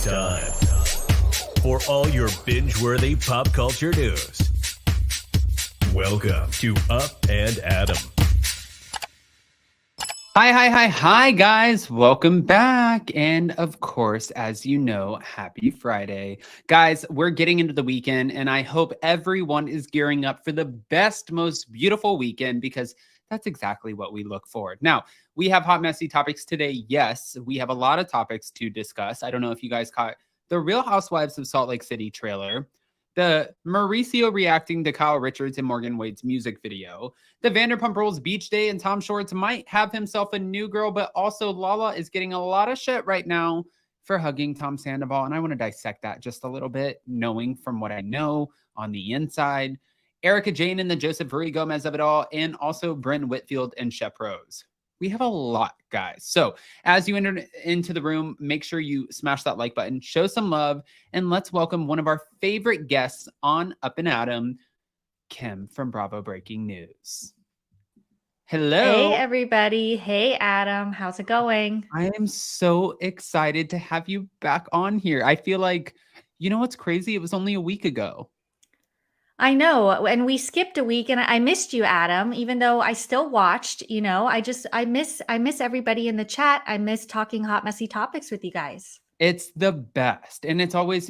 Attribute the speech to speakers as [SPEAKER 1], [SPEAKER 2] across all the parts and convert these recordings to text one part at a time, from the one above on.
[SPEAKER 1] It's time for all your binge-worthy pop culture news. Welcome to Up and Adam.
[SPEAKER 2] Hi, guys. Welcome back. And of course, as you know, happy Friday. Guys, we're getting into the weekend, and I hope everyone is gearing up for the best, most beautiful weekend, because that's exactly what we look for. Now, we have hot, messy topics today. Yes, we have a lot of topics to discuss. I don't know if you guys caught the Real Housewives of Salt Lake City trailer, the Mauricio reacting to Kyle Richards and Morgan Wade's music video, the Vanderpump Rules beach day, and Tom Schwartz might have himself a new girl, but also Lala is getting a lot of shit right now for hugging Tom Sandoval. And I want to dissect that just a little bit, knowing from what I know on the inside. Erika Jayne and the Joseph Rui Gomez of it all, and also Brynn Whitfield and Shep Rose. We have a lot, guys. So as you enter into the room, make sure you smash that like button, show some love, and let's welcome one of our favorite guests on Up and Adam, Kim from Bravo Breaking News. Hello.
[SPEAKER 3] Hey, everybody. Hey, Adam. How's it going?
[SPEAKER 2] I am so excited to have you back on here. I feel like, you know what's crazy? It was only a week ago.
[SPEAKER 3] I know, and we skipped a week, and I missed you, Adam, even though I still watched. I miss everybody in the chat. I miss talking hot, messy topics with you guys.
[SPEAKER 2] It's the best. And it's always,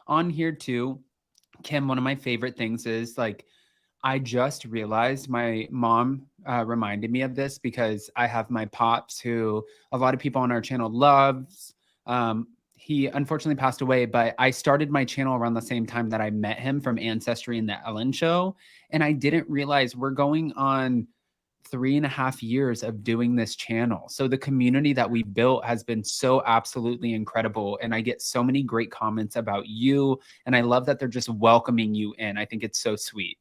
[SPEAKER 2] on here too, Kim, one of my favorite things is like, I just realized my mom reminded me of this because I have my pops who a lot of people on our channel loves. He unfortunately passed away, but I started my channel around the same time that I met him from Ancestry and the Ellen Show. And I didn't realize we're going on 3.5 years of doing this channel. So the community that we built has been so absolutely incredible. And I get so many great comments about you. And I love that they're just welcoming you in. I think it's so sweet.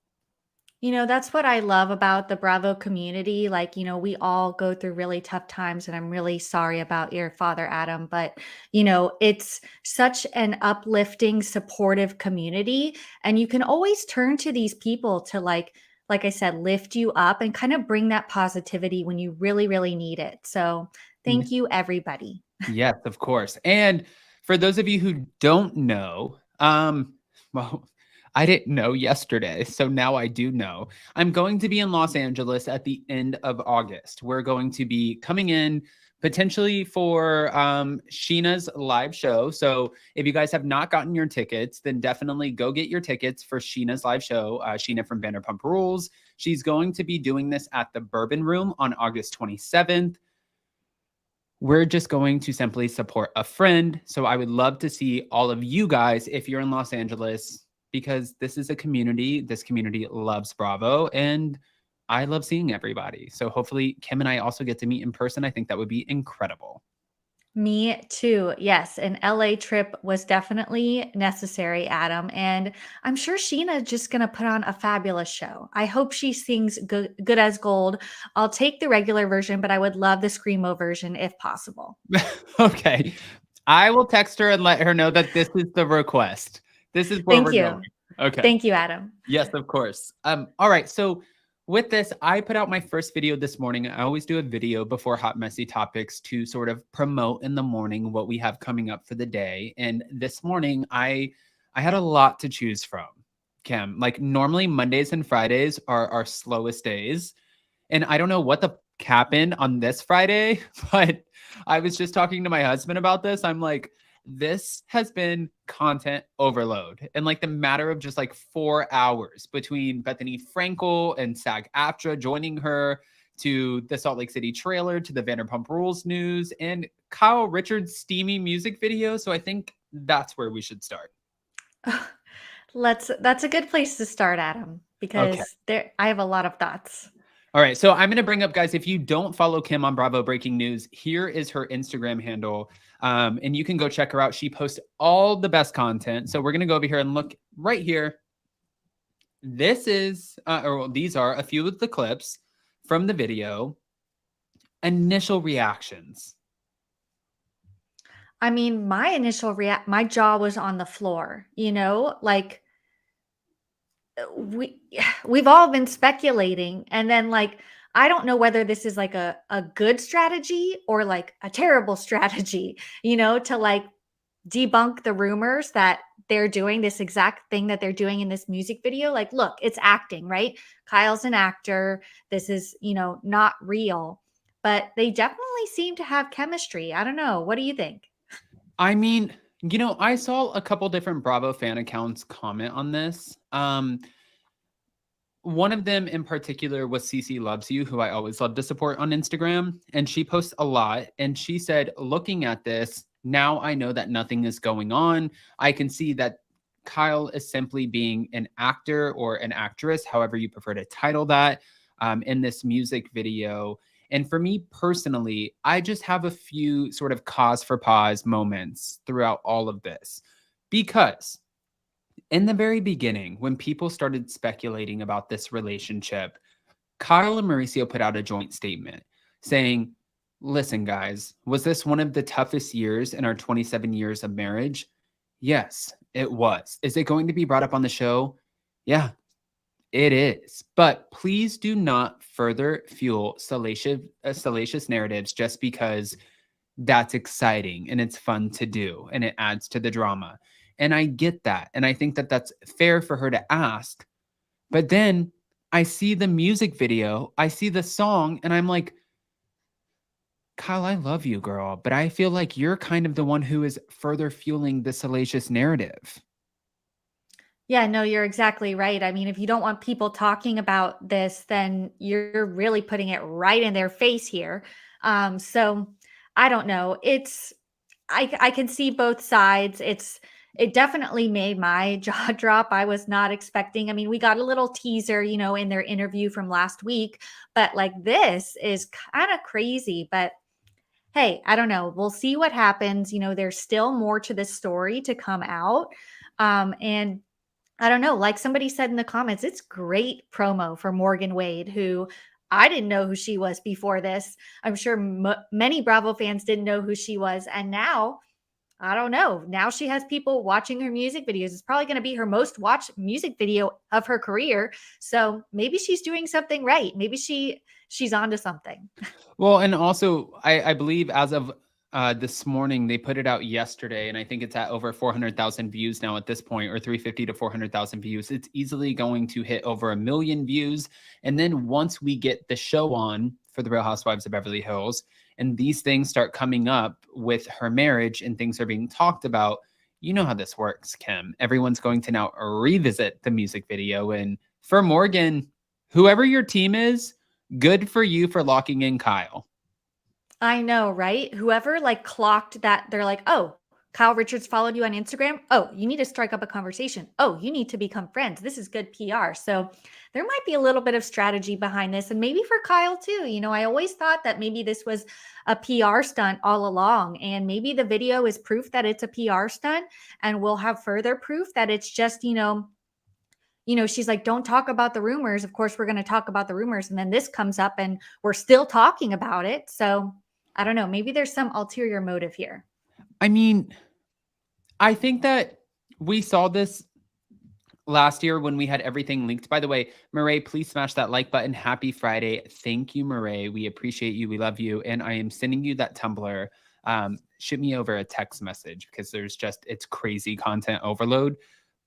[SPEAKER 3] That's what I love about the Bravo community. We all go through really tough times, and I'm really sorry about your father, Adam. But, it's such an uplifting, supportive community. And you can always turn to these people to, like I said, lift you up and kind of bring that positivity when you really, really need it. So thank you, everybody.
[SPEAKER 2] Yes, of course. And for those of you who don't know, well, I didn't know yesterday, so now I do know. I'm going to be in Los Angeles at the end of August. We're going to be coming in potentially for Sheena's live show. So if you guys have not gotten your tickets, then definitely go get your tickets for Sheena's live show, Sheena from Vanderpump Rules. She's going to be doing this at the Bourbon Room on August 27th. We're just going to simply support a friend. So I would love to see all of you guys if you're in Los Angeles, because this is a community. This community loves Bravo, and I love seeing everybody. So hopefully Kim and I also get to meet in person. I think that would be incredible.
[SPEAKER 3] Me too. Yes, an LA trip was definitely necessary, Adam. And I'm sure Sheena is just going to put on a fabulous show. I hope she sings good as gold. I'll take the regular version, but I would love the Screamo version if possible.
[SPEAKER 2] Okay. I will text her and let her know that this is the request. This is where we're going. Okay.
[SPEAKER 3] Thank you, Adam.
[SPEAKER 2] Yes, of course. All right. So with this, I put out my first video this morning. I always do a video before Hot Messy Topics to sort of promote in the morning what we have coming up for the day. And this morning, I had a lot to choose from, Kim. Like normally Mondays and Fridays are our slowest days. And I don't know what the happened on this Friday, but I was just talking to my husband about this. I'm like, this has been content overload in like the matter of just like 4 hours between Bethany Frankel and SAG-AFTRA joining her, to the Salt Lake City trailer, to the Vanderpump Rules news, and Kyle Richards' steamy music video. So I think that's where we should start.
[SPEAKER 3] That's a good place to start, Adam, because I have a lot of thoughts.
[SPEAKER 2] All right. So I'm going to bring up, guys, if you don't follow Kim on Bravo Breaking News, here is her Instagram handle. And you can go check her out. She posts all the best content. So we're going to go over here and look right here. This is, these are a few of the clips from the video. Initial reactions.
[SPEAKER 3] I mean, my initial my jaw was on the floor, like we've all been speculating, and then like I don't know whether this is like a good strategy or like a terrible strategy, to like debunk the rumors that they're doing this exact thing that they're doing in this music video. Like, look, it's acting, right? Kyle's an actor. This is, not real. But they definitely seem to have chemistry. I don't know. What do you think?
[SPEAKER 2] I mean, I saw a couple different Bravo fan accounts comment on this. One of them in particular was CC Loves You, who I always love to support on Instagram. And she posts a lot. And she said, looking at this, now I know that nothing is going on. I can see that Kyle is simply being an actor or an actress, however you prefer to title that, in this music video. And for me personally, I just have a few sort of cause for pause moments throughout all of this. Because in the very beginning, when people started speculating about this relationship, Kyle and Mauricio put out a joint statement saying, listen, guys, was this one of the toughest years in our 27 years of marriage? Yes, it was. Is it going to be brought up on the show? Yeah, it is. But please do not further fuel salacious narratives just because that's exciting and it's fun to do and it adds to the drama. And I get that. And I think that that's fair for her to ask. But then I see the music video, I see the song, and I'm like, Kyle, I love you, girl. But I feel like you're kind of the one who is further fueling the salacious narrative.
[SPEAKER 3] Yeah, no, you're exactly right. I mean, if you don't want people talking about this, then you're really putting it right in their face here. So I don't know. I can see both sides. It definitely made my jaw drop. I was not expecting. I mean, we got a little teaser, in their interview from last week, but like this is kind of crazy. But hey, I don't know. We'll see what happens. There's still more to this story to come out. And I don't know, like somebody said in the comments, it's great promo for Morgan Wade, who I didn't know who she was before this. I'm sure many Bravo fans didn't know who she was. And now, I don't know. Now she has people watching her music videos. It's probably going to be her most watched music video of her career. So maybe she's doing something right. Maybe she's onto something.
[SPEAKER 2] Well, and also, I believe as of this morning, they put it out yesterday, and I think it's at over 400,000 views now at this point, or 350 to 400,000 views. It's easily going to hit over 1 million views. And then once we get the show on for the Real Housewives of Beverly Hills, and these things start coming up with her marriage and things are being talked about, you know how this works, Kim. Everyone's going to now revisit the music video. And for Morgan, whoever your team is, good for you for locking in Kyle.
[SPEAKER 3] I know, right? Whoever like clocked that, they're like, oh, Kyle Richards followed you on Instagram. Oh, you need to strike up a conversation. Oh, you need to become friends. This is good PR. So there might be a little bit of strategy behind this. And maybe for Kyle too. I always thought that maybe this was a PR stunt all along. And maybe the video is proof that it's a PR stunt. And we'll have further proof that it's just, she's like, don't talk about the rumors. Of course, we're going to talk about the rumors. And then this comes up and we're still talking about it. So I don't know. Maybe there's some ulterior motive here.
[SPEAKER 2] I mean, I think that we saw this last year when we had everything linked. By the way, Murray, please smash that like button. Happy Friday. Thank you, Murray. We appreciate you. We love you. And I am sending you that Tumblr. Shoot me over a text message because it's crazy content overload.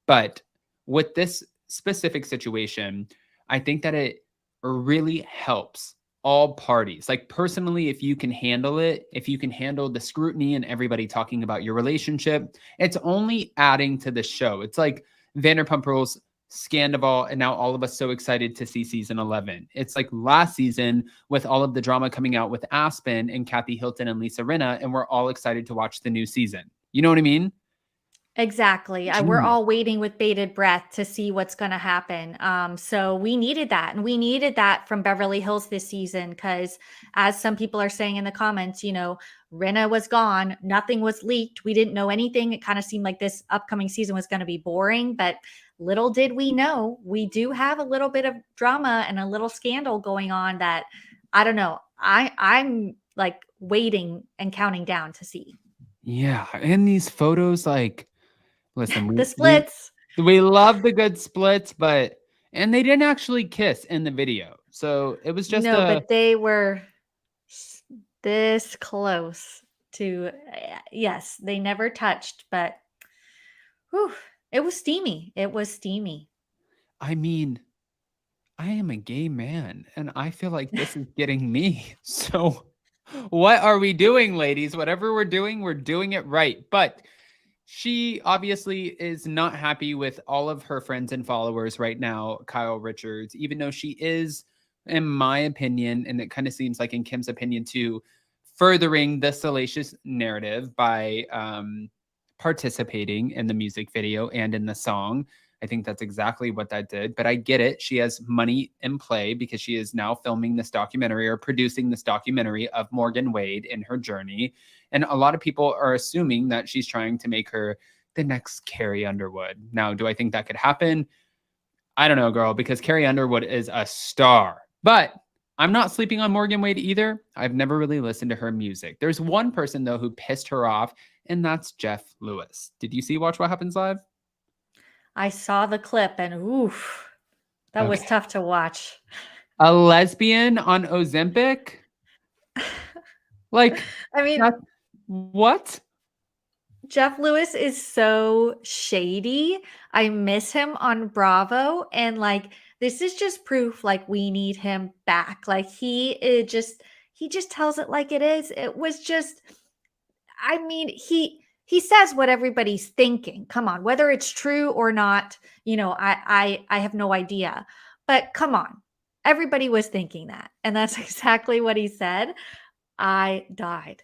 [SPEAKER 2] But with this specific situation, I think that it really helps all parties. Like personally, if you can handle it, if you can handle the scrutiny and everybody talking about your relationship, it's only adding to the show. It's like Vanderpump Rules, Sandoval, and now all of us so excited to see season 11. It's like last season with all of the drama coming out with Aspen and Kathy Hilton and Lisa Rinna, and we're all excited to watch the new season. You know what I mean?
[SPEAKER 3] Exactly. We're all waiting with bated breath to see what's going to happen. So we needed that. And we needed that from Beverly Hills this season because as some people are saying in the comments, Rinna was gone. Nothing was leaked. We didn't know anything. It kind of seemed like this upcoming season was going to be boring, but little did we know, we do have a little bit of drama and a little scandal going on that, I don't know. I'm like waiting and counting down to see.
[SPEAKER 2] Yeah. And these photos, like, listen,
[SPEAKER 3] the splits.
[SPEAKER 2] We love the good splits, and they didn't actually kiss in the video. So it was just
[SPEAKER 3] but they were this close to, yes, they never touched, but whew, it was steamy. It was steamy.
[SPEAKER 2] I mean, I am a gay man, and I feel like this is getting me. So what are we doing, ladies? Whatever we're doing it right. But she obviously is not happy with all of her friends and followers right now, Kyle Richards, even though she is, in my opinion, and it kind of seems like in Kim's opinion too, furthering the salacious narrative by participating in the music video and in the song. I think that's exactly what that did. But I get it. She has money in play because she is now filming this documentary or producing this documentary of Morgan Wade in her journey. And a lot of people are assuming that she's trying to make her the next Carrie Underwood. Now, do I think that could happen? I don't know, girl, because Carrie Underwood is a star. But I'm not sleeping on Morgan Wade either. I've never really listened to her music. There's one person, though, who pissed her off, and that's Jeff Lewis. Did you see Watch What Happens Live?
[SPEAKER 3] I saw the clip and oof, that was tough to watch.
[SPEAKER 2] A lesbian on Ozempic? Like,
[SPEAKER 3] I mean,
[SPEAKER 2] what?
[SPEAKER 3] Jeff Lewis is so shady. I miss him on Bravo. And like, this is just proof like we need him back. Like he just tells it like it is. It was just, I mean, he says what everybody's thinking. Come on, whether it's true or not, I have no idea. But come on, everybody was thinking that. And that's exactly what he said. I died.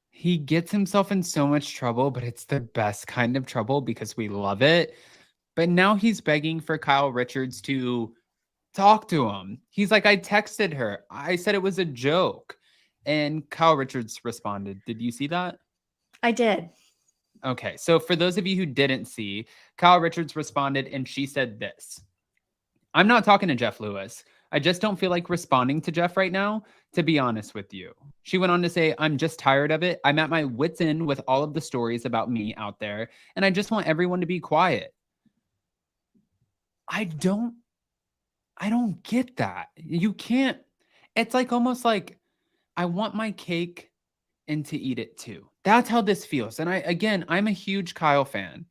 [SPEAKER 2] He gets himself in so much trouble, but it's the best kind of trouble because we love it. But now he's begging for Kyle Richards to talk to him. He's like, I texted her. I said it was a joke. And Kyle Richards responded. Did you see that?
[SPEAKER 3] I did.
[SPEAKER 2] Okay. So for those of you who didn't see, Kyle Richards responded and she said this. I'm not talking to Jeff Lewis. I just don't feel like responding to Jeff right now, to be honest with you. She went on to say, I'm just tired of it. I'm at my wit's end with all of the stories about me out there, and I just want everyone to be quiet. I don't get that. You can't. It's like almost like I want my cake and to eat it too. That's how this feels. And I'm a huge Kyle fan,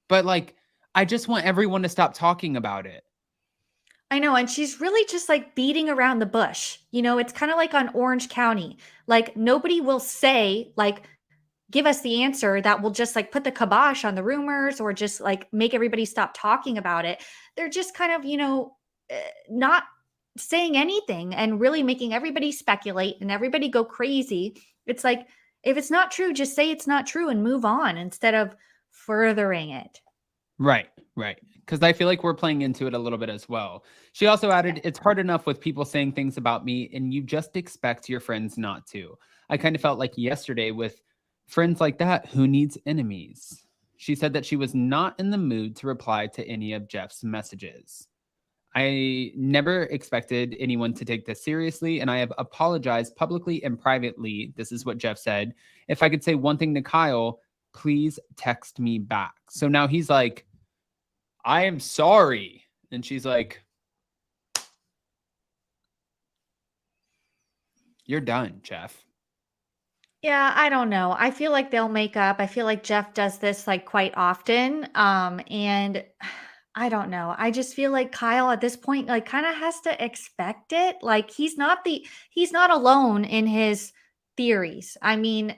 [SPEAKER 2] but like, I just want everyone to stop talking about it.
[SPEAKER 3] I know. And she's really just like beating around the bush. It's kind of like on Orange County. Like nobody will say, like, give us the answer that will just like put the kibosh on the rumors or just like make everybody stop talking about it. They're just kind of, not saying anything and really making everybody speculate and everybody go crazy. It's like, if it's not true, just say it's not true and move on instead of furthering it.
[SPEAKER 2] Right. Because I feel like we're playing into it a little bit as well. She also added, it's hard enough with people saying things about me and you just expect your friends not to. I kind of felt like yesterday with friends like that, who needs enemies? She said that she was not in the mood to reply to any of Jeff's messages. I never expected anyone to take this seriously, and I have apologized publicly and privately. This is what Jeff said. If I could say one thing to Kyle, please text me back. So now he's like, I am sorry. And she's like, you're done, Jeff.
[SPEAKER 3] Yeah, I don't know. I feel like they'll make up. I feel like Jeff does this like quite often. And I don't know. I just feel like Kyle at this point, like kind of has to expect it. Like he's not alone in his theories. I mean,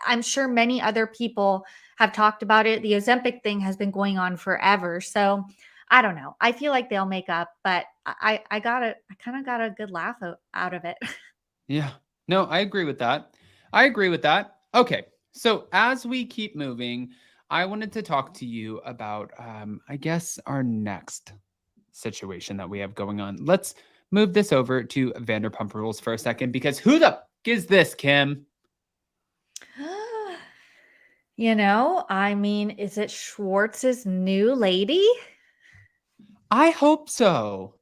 [SPEAKER 3] I'm sure many other people have talked about it. The Ozempic thing has been going on forever. So I don't know. I feel like they'll make up, but I kind of got a good laugh out of it.
[SPEAKER 2] Yeah. No, I agree with that. Okay. So as we keep moving, I wanted to talk to you about, I guess, our next situation that we have going on. Let's move this over to Vanderpump Rules for a second, because who the f is this, Kim?
[SPEAKER 3] I mean, is it Schwartz's new lady?
[SPEAKER 2] I hope so.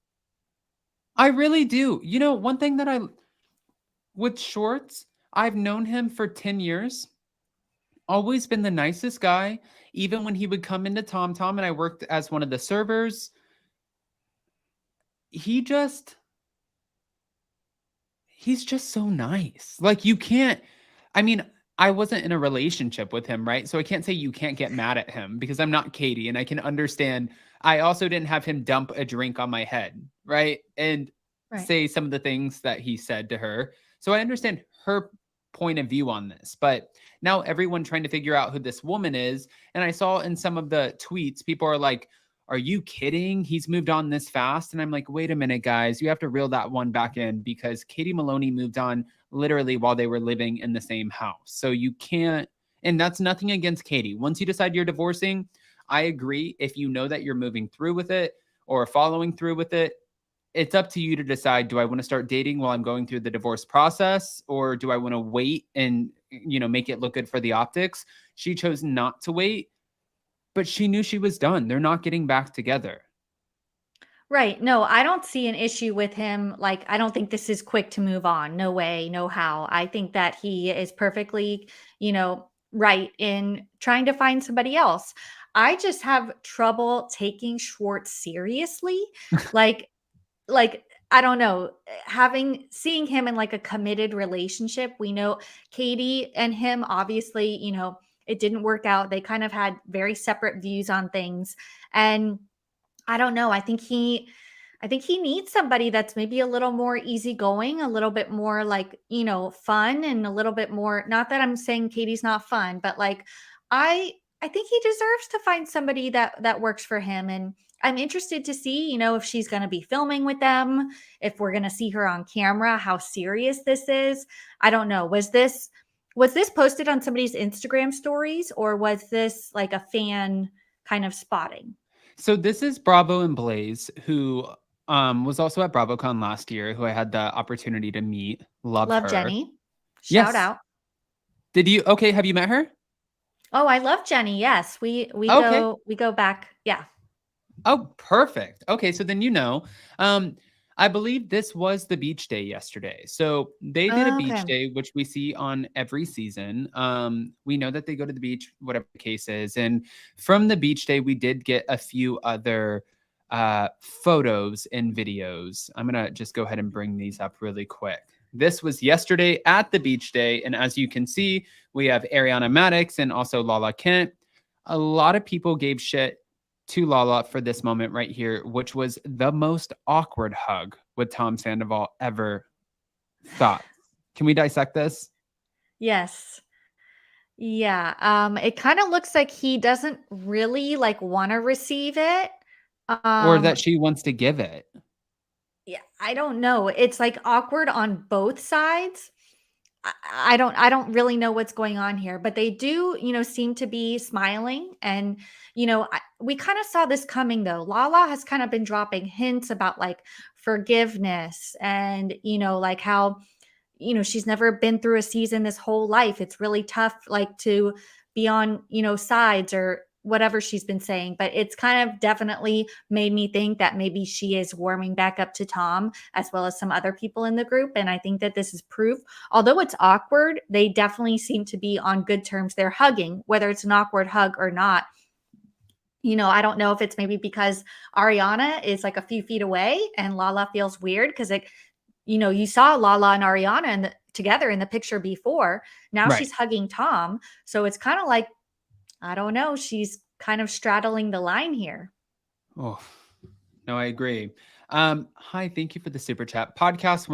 [SPEAKER 2] I really do. One thing that with Schwartz, I've known him for 10 years. Always been the nicest guy. Even when he would come into Tom Tom and I worked as one of the servers, he's just so nice. Like I I wasn't in a relationship with him, right? So I can't say you can't get mad at him because I'm not Katie and I can understand. I also didn't have him dump a drink on my head, right? And
[SPEAKER 3] Right.
[SPEAKER 2] say some of the things that he said to her. So I understand her point of view on this, but now everyone trying to figure out who this woman is. And I saw in some of the tweets, people are like, are you kidding? He's moved on this fast. And I'm like, wait a minute, guys, you have to reel that one back in because Katie Maloney moved on literally while they were living in the same house. So you can't, and that's nothing against Katie. Once you decide you're divorcing, I agree. If you know that you're moving through with it or following through with it, it's up to you to decide, do I want to start dating while I'm going through the divorce process, or do I want to wait and, make it look good for the optics? She chose not to wait, but she knew she was done. They're not getting back together.
[SPEAKER 3] Right. No, I don't see an issue with him. Like, I don't think this is quick to move on. No way, no how. I think that he is perfectly, right in trying to find somebody else. I just have trouble taking Schwartz seriously. Like, like I don't know, seeing him in like a committed relationship. We know Katie and him, obviously, it didn't work out. They kind of had very separate views on things. And I don't know. I think he needs somebody that's maybe a little more easygoing, a little bit more like, fun, and a little bit more, not that I'm saying Katie's not fun, but like I think he deserves to find somebody that works for him. And I'm interested to see, if she's going to be filming with them, if we're going to see her on camera, how serious this is. I don't know. Was this posted on somebody's Instagram stories, or was this like a fan kind of spotting?
[SPEAKER 2] So this is Bravo and Blaze, who was also at BravoCon last year, who I had the opportunity to meet. Love her.
[SPEAKER 3] Jenny.
[SPEAKER 2] Yes.
[SPEAKER 3] Shout out.
[SPEAKER 2] Did you? Okay. Have you met her?
[SPEAKER 3] Oh, I love Jenny. Yes. We
[SPEAKER 2] Okay.
[SPEAKER 3] go back. Yeah.
[SPEAKER 2] Oh, perfect. Okay. So then, I believe this was the beach day yesterday. So they did a beach day, which we see on every season. We know that they go to the beach, whatever the case is. And from the beach day, we did get a few other photos and videos. I'm going to just go ahead and bring these up really quick. This was yesterday at the beach day. And as you can see, we have Ariana Madix and also Lala Kent. A lot of people gave shit to Lala for this moment right here, which was the most awkward hug with Tom Sandoval ever thought. Can we dissect this?
[SPEAKER 3] Yes. Yeah. It kind of looks like he doesn't really like want to receive it.
[SPEAKER 2] Or that she wants to give it.
[SPEAKER 3] Yeah, I don't know. It's like awkward on both sides. I don't really know what's going on here, but they do, seem to be smiling. And, we kind of saw this coming though. Lala has kind of been dropping hints about like forgiveness and, like how, she's never been through a season this whole life. It's really tough, like to be on, sides or whatever she's been saying, but it's kind of definitely made me think that maybe she is warming back up to Tom as well as some other people in the group. And I think that this is proof. Although it's awkward, they definitely seem to be on good terms. They're hugging, whether it's an awkward hug or not. I don't know if it's maybe because Ariana is like a few feet away and Lala feels weird because you saw Lala and Ariana together in the picture before. Now
[SPEAKER 2] Right.
[SPEAKER 3] She's hugging Tom. So it's kind of like, I don't know. She's kind of straddling the line here.
[SPEAKER 2] Oh, no, I agree. Hi, thank you for the super chat. Podcast,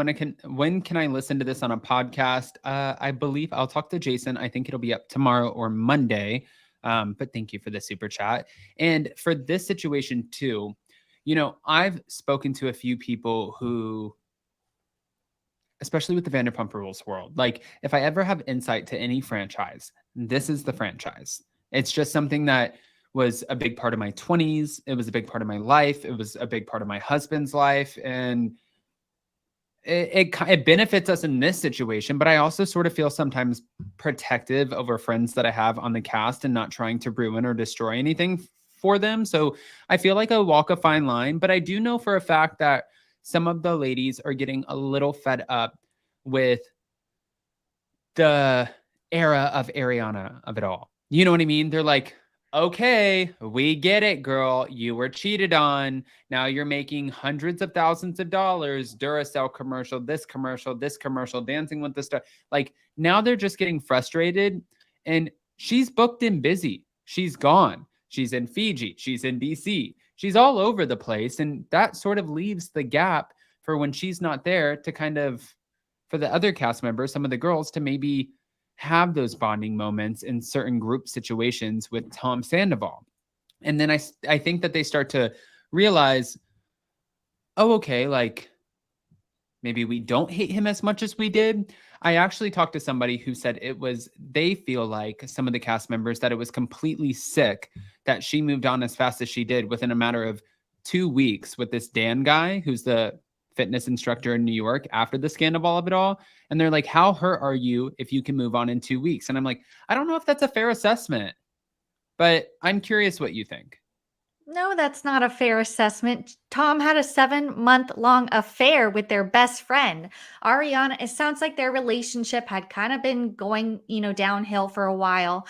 [SPEAKER 2] when can I listen to this on a podcast? I believe I'll talk to Jason. I think it'll be up tomorrow or Monday. But thank you for the super chat. And for this situation too, I've spoken to a few people who, especially with the Vanderpump Rules world, like if I ever have insight to any franchise, this is the franchise. It's just something that was a big part of my 20s. It was a big part of my life. It was a big part of my husband's life. And it benefits us in this situation, but I also sort of feel sometimes protective over friends that I have on the cast and not trying to ruin or destroy anything for them. So I feel like I walk a fine line, but I do know for a fact that some of the ladies are getting a little fed up with the era of Ariana of it all. You know what I mean? They're like, okay, we get it, girl. You were cheated on. Now you're making hundreds of thousands of dollars. Duracell commercial, this commercial, Dancing with the Stars. Like now they're just getting frustrated. And she's booked and busy. She's gone. She's in Fiji. She's in DC. She's all over the place. And that sort of leaves the gap for when she's not there to kind of, for the other cast members, some of the girls to maybe have those bonding moments in certain group situations with Tom Sandoval. And then I think that they start to realize, oh, okay, like maybe we don't hate him as much as we did. I actually talked to somebody who said they feel like some of the cast members that it was completely sick that she moved on as fast as she did within a matter of 2 weeks with this Dan guy who's the fitness instructor in New York after the scandal of it all. And they're like, how hurt are you if you can move on in 2 weeks? And I'm like, I don't know if that's a fair assessment, but I'm curious what you think.
[SPEAKER 3] No, that's not a fair assessment. Tom had a 7-month-long affair with their best friend. Ariana, it sounds like their relationship had kind of been going, downhill for a while.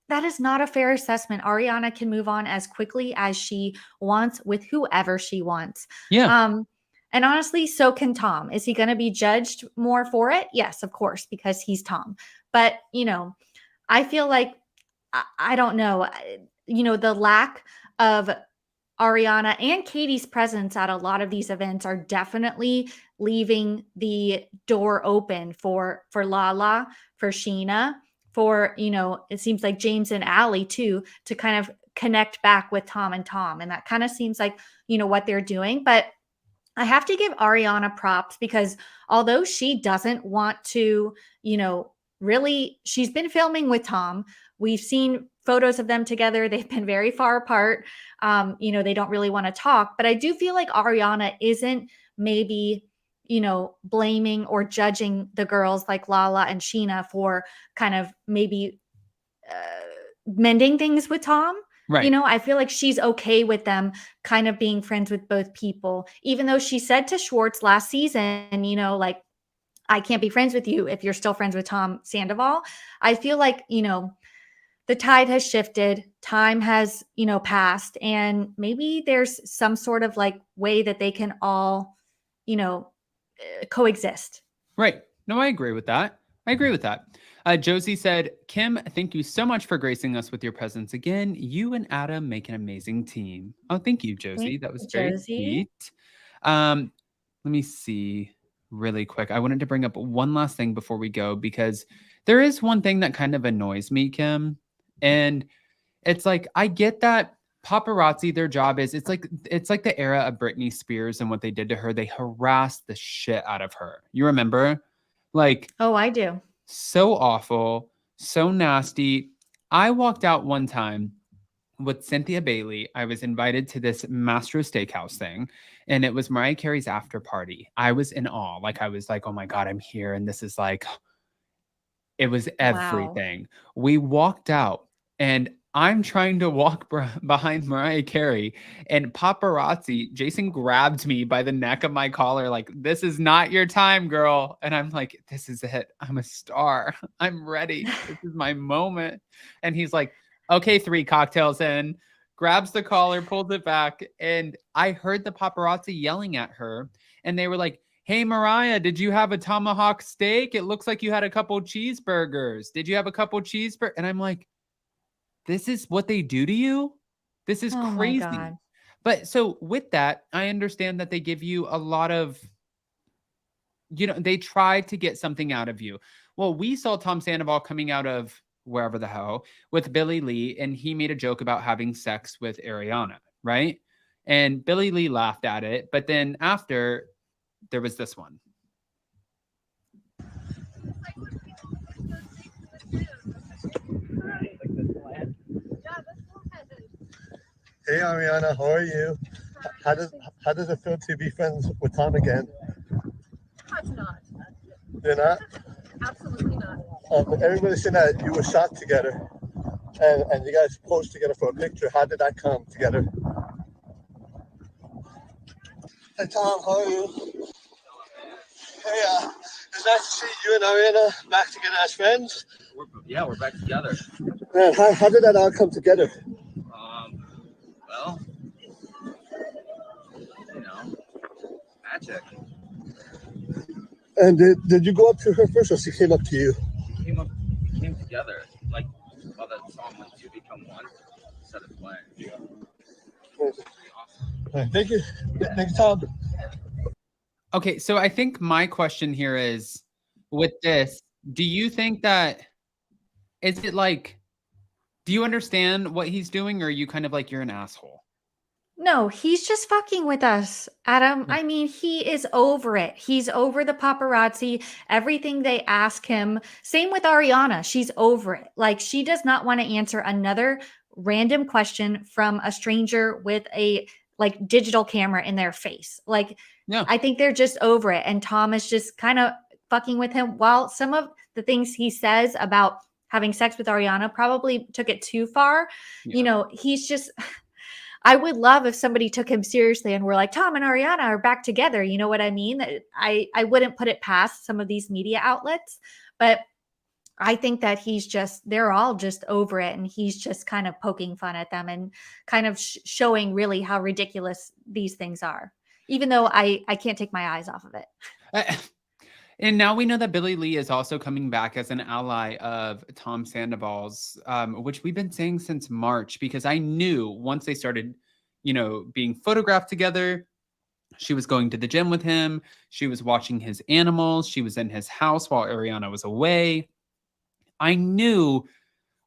[SPEAKER 3] That is not a fair assessment. Ariana can move on as quickly as she wants with whoever she wants.
[SPEAKER 2] Yeah.
[SPEAKER 3] And honestly, so can Tom. Is he going to be judged more for it? Yes, of course, because he's Tom. But, I feel like, I don't know, the lack of Ariana and Katie's presence at a lot of these events are definitely leaving the door open for Lala, for Sheena, for, it seems like James and Allie too, to kind of connect back with Tom and Tom. And that kind of seems like, what they're doing. But I have to give Ariana props because although she doesn't want to, really, she's been filming with Tom. We've seen photos of them together. They've been very far apart. They don't really want to talk, but I do feel like Ariana isn't maybe, blaming or judging the girls like Lala and Sheena for kind of maybe mending things with Tom.
[SPEAKER 2] Right.
[SPEAKER 3] I feel like she's okay with them kind of being friends with both people, even though she said to Schwartz last season, like, I can't be friends with you if you're still friends with Tom Sandoval. I feel like, the tide has shifted, time has, passed, and maybe there's some sort of like way that they can all, coexist.
[SPEAKER 2] Right. No, I agree with that. Josie said, Kim, thank you so much for gracing us with your presence again. You and Adam make an amazing team. Oh, thank you, Josie. That was very sweet. Let me see really quick. I wanted to bring up one last thing before we go, because there is one thing that kind of annoys me, Kim. And it's like, I get that paparazzi, their job is, it's like the era of Britney Spears and what they did to her. They harassed the shit out of her. You remember? Like,
[SPEAKER 3] oh, I do.
[SPEAKER 2] So awful, so nasty. I walked out one time with Cynthia Bailey. I was invited to this Mastro Steakhouse thing, and it was Mariah Carey's after party. I was in awe. Like, I was like, oh my God, I'm here. And this is like, it was everything. Wow. We walked out, and I'm trying to walk behind Mariah Carey, and paparazzi, Jason grabbed me by the neck of my collar, like, this is not your time, girl. And I'm like, this is it. I'm a star. I'm ready. This is my moment. And he's like, okay, 3 cocktails in, grabs the collar, pulls it back. And I heard the paparazzi yelling at her, and they were like, hey, Mariah, did you have a tomahawk steak? It looks like you had a couple cheeseburgers. Did you have a couple cheeseburgers? And I'm like, this is what they do to you? This is crazy. My God. But so with that, I understand that they give you a lot of, they try to get something out of you. Well, we saw Tom Sandoval coming out of wherever the hell with Billie Lee, and he made a joke about having sex with Ariana, right? And Billie Lee laughed at it. But then after, there was this one.
[SPEAKER 4] Hey Ariana, how are you? How does it feel to be friends with Tom again?
[SPEAKER 5] I'm not.
[SPEAKER 4] You're not?
[SPEAKER 5] Absolutely not.
[SPEAKER 4] Everybody's saying that you were shot together, and you guys posed together for a picture. How did that come together? Hey Tom, how are you? Hey, it's nice to see you and Ariana back together as friends.
[SPEAKER 6] We're back together.
[SPEAKER 4] Man, how did that all come together?
[SPEAKER 6] Well, you know, magic.
[SPEAKER 4] And did you go up to her first, or she came up to you?
[SPEAKER 6] We came together, like while that song went to become one, set it playing. Yeah.
[SPEAKER 4] Nice.
[SPEAKER 6] Awesome.
[SPEAKER 4] All right, thank you. Thank you, Tom.
[SPEAKER 2] Okay, so I think my question here is, with this, do you think that, is it like, do you understand what he's doing, or are you kind of like, you're an asshole?
[SPEAKER 3] No, he's just fucking with us, Adam.
[SPEAKER 2] Yeah.
[SPEAKER 3] I mean, he is over it. He's over the paparazzi, everything they ask him. Same with Ariana. She's over it. Like, she does not want to answer another random question from a stranger with a like digital camera in their face. Like,
[SPEAKER 2] Yeah.
[SPEAKER 3] I think they're just over it. And Tom is just kind of fucking with him. While some of the things he says about having sex with Ariana probably took it too far,
[SPEAKER 2] Yeah.
[SPEAKER 3] you know, he's just. I would love if somebody took him seriously and were like, Tom and Ariana are back together. You know what I mean? I wouldn't put it past some of these media outlets, but I think that they're all just over it. And he's just kind of poking fun at them and kind of showing really how ridiculous these things are, even though I can't take my eyes off of it.
[SPEAKER 2] And now we know that Billie Lee is also coming back as an ally of Tom Sandoval's, which we've been saying since March, because I knew once they started, you know, being photographed together, she was going to the gym with him. She was watching his animals. She was in his house while Ariana was away. I knew,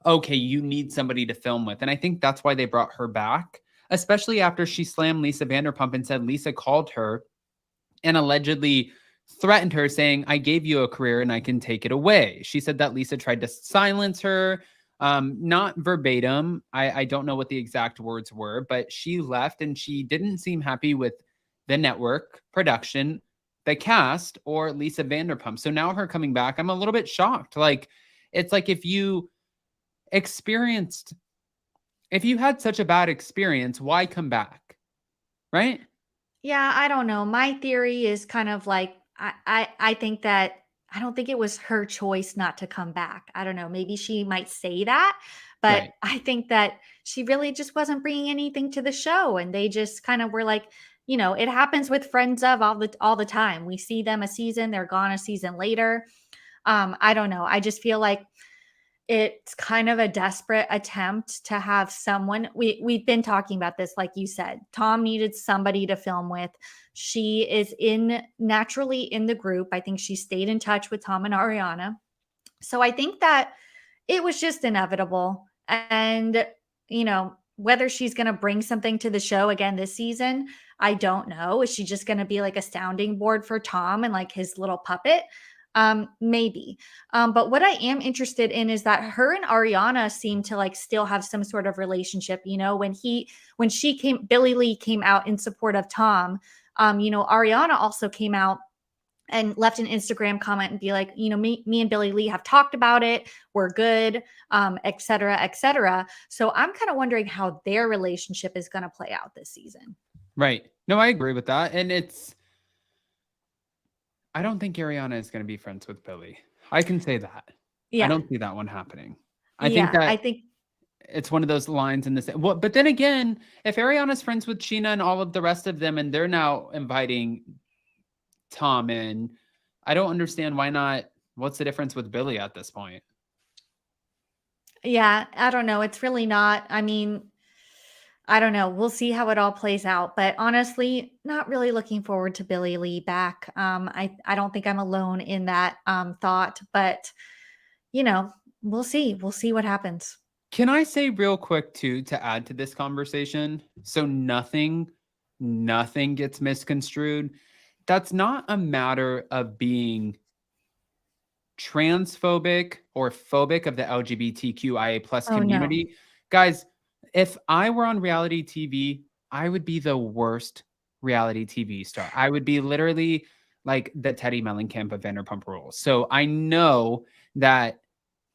[SPEAKER 2] okay, you need somebody to film with. And I think that's why they brought her back, especially after she slammed Lisa Vanderpump and said Lisa called her and allegedly threatened her, saying, I gave you a career and I can take it away. She said that Lisa tried to silence her, not verbatim. I don't know what the exact words were, but she left and she didn't seem happy with the network, production, the cast, or Lisa Vanderpump. So now her coming back, I'm a little bit shocked. Like, it's like if you had such a bad experience, why come back? Right?
[SPEAKER 3] Yeah, I don't know. My theory is kind of like, I think that I don't think it was her choice not to come back. I don't know. Maybe she might say that, but
[SPEAKER 2] Right.
[SPEAKER 3] I think that she really just wasn't bringing anything to the show. And they just kind of were like, you know, it happens with friends of all the time. We see them a season, they're gone a season later. I don't know. I just feel like it's kind of a desperate attempt to have someone. We've been talking about this, like you said. Tom needed somebody to film with. She is naturally in the group. I think she stayed in touch with Tom and Ariana. So I think that it was just inevitable. And, you know, whether she's going to bring something to the show again this season, I don't know. Is she just going to be like a sounding board for Tom and like his little puppet? Maybe. But what I am interested in is that her and Ariana seem to like still have some sort of relationship. You know, when Billie Lee came out in support of Tom, you know, Ariana also came out and left an Instagram comment and be like, you know, me and Billie Lee have talked about it. We're good, et cetera, et cetera. So I'm kind of wondering how their relationship is going to play out this season.
[SPEAKER 2] Right. No, I agree with that. And I don't think Ariana is going to be friends with Billie. I can say that.
[SPEAKER 3] Yeah.
[SPEAKER 2] I don't see that one happening. I think it's one of those lines in this. Well, but then again, if Ariana's friends with Sheena and all of the rest of them, and they're now inviting Tom in, I don't understand why not. What's the difference with Billie at this point?
[SPEAKER 3] Yeah, I don't know. It's really not. I mean, I don't know. We'll see how it all plays out. But honestly, not really looking forward to Billie Lee back. I don't think I'm alone in that thought. But, you know, we'll see. We'll see what happens.
[SPEAKER 2] Can I say real quick, too, to add to this conversation, so nothing gets misconstrued? That's not a matter of being transphobic or phobic of the LGBTQIA plus community.
[SPEAKER 3] No.
[SPEAKER 2] Guys, if I were on reality TV, I would be the worst reality TV star. I would be literally like the Teddy Mellencamp of Vanderpump Rules. So I know that